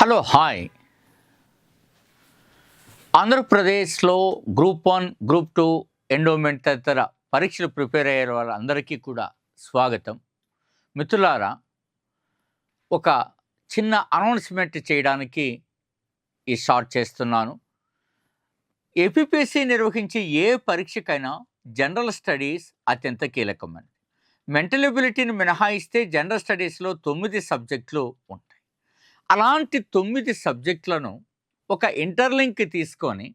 Hello hi. ఆంధ్రప్రదేశ్లో group 1, group 2 endowment తదితర పరీక్షలు ప్రిపేర్ అయ్యే వాళ్ళందరికీ కూడా స్వాగతం. మిత్రులారా, ఒక చిన్న అనౌన్స్మెంట్ చేయడానికి ఈ షార్ట్ చేస్తున్నాను. ఏపీపీఎస్సీ నిర్వహించే ఏ పరీక్షకైనా జనరల్ స్టడీస్ అత్యంత కీలకమైనది. మెంటల్ ఎబిలిటీని మినహాయిస్తే జనరల్ స్టడీస్లో 9 సబ్జెక్టులు ఉంటాయి. అలాంటి 9 సబ్జెక్టులను ఒక ఇంటర్లింక్ తీసుకొని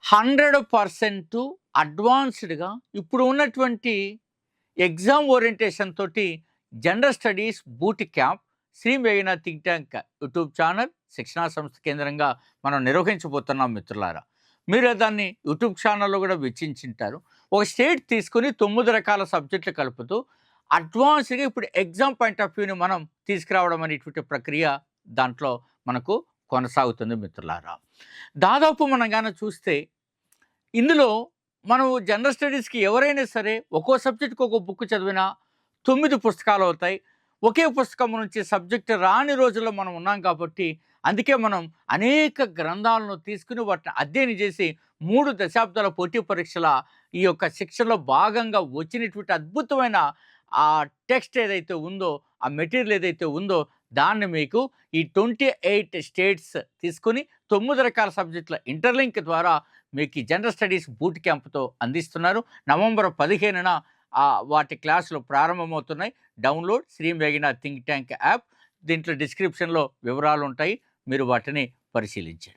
100% అడ్వాన్స్డ్గా ఇప్పుడు ఉన్నటువంటి ఎగ్జామ్ ఓరియంటేషన్ తోటి general studies boot camp Shri మేఘనా థింక్ ట్యాంక్ యూట్యూబ్ ఛానల్ శిక్షణా సంస్థ కేంద్రంగా మనం నిర్వహించబోతున్నాం. మిత్రులారా, మీరు దాన్ని యూట్యూబ్ ఛానల్లో కూడా వీక్షించుంటారు. ఒక స్టేట్ తీసుకుని 9 రకాల సబ్జెక్టులు కలుపుతూ అడ్వాన్స్డ్గా ఇప్పుడు ఎగ్జామ్ పాయింట్ ఆఫ్ వ్యూని మనం తీసుకురావడం అనేటువంటి ప్రక్రియ దాంట్లో మనకు కొనసాగుతుంది. మిత్రులారా, దాదాపు మనం కానీ చూస్తే ఇందులో మనం జనరల్ స్టడీస్కి ఎవరైనా సరే ఒక్కో సబ్జెక్ట్కి ఒక బుక్ చదివినా 9 పుస్తకాలు అవుతాయి. ఒకే పుస్తకం నుంచి సబ్జెక్ట్ రాని రోజుల్లో మనం ఉన్నాం కాబట్టి అందుకే మనం అనేక గ్రంథాలను తీసుకుని వాటిని అధ్యయనం చేసి 3 దశాబ్దాల పోటీ పరీక్షల ఈ యొక్క శిక్షణలో భాగంగా వచ్చినటువంటి అద్భుతమైన ఆ టెక్స్ట్ ఏదైతే ఉందో, ఆ మెటీరియల్ ఏదైతే ఉందో దాన్ని మీకు ఈ 28 స్టేట్స్ తీసుకుని 9 రకాల సబ్జెక్టుల ఇంటర్లింక్ ద్వారా మీకు ఈ జనరల్ స్టడీస్ బూట్ క్యాంప్తో అందిస్తున్నారు. నవంబర్ 15న వాటి క్లాసులు ప్రారంభమవుతున్నాయి. డౌన్లోడ్ శ్రీ మేఘనా థింక్ ట్యాంక్ యాప్. దీంట్లో డిస్క్రిప్షన్లో వివరాలు ఉంటాయి, మీరు వాటిని పరిశీలించండి.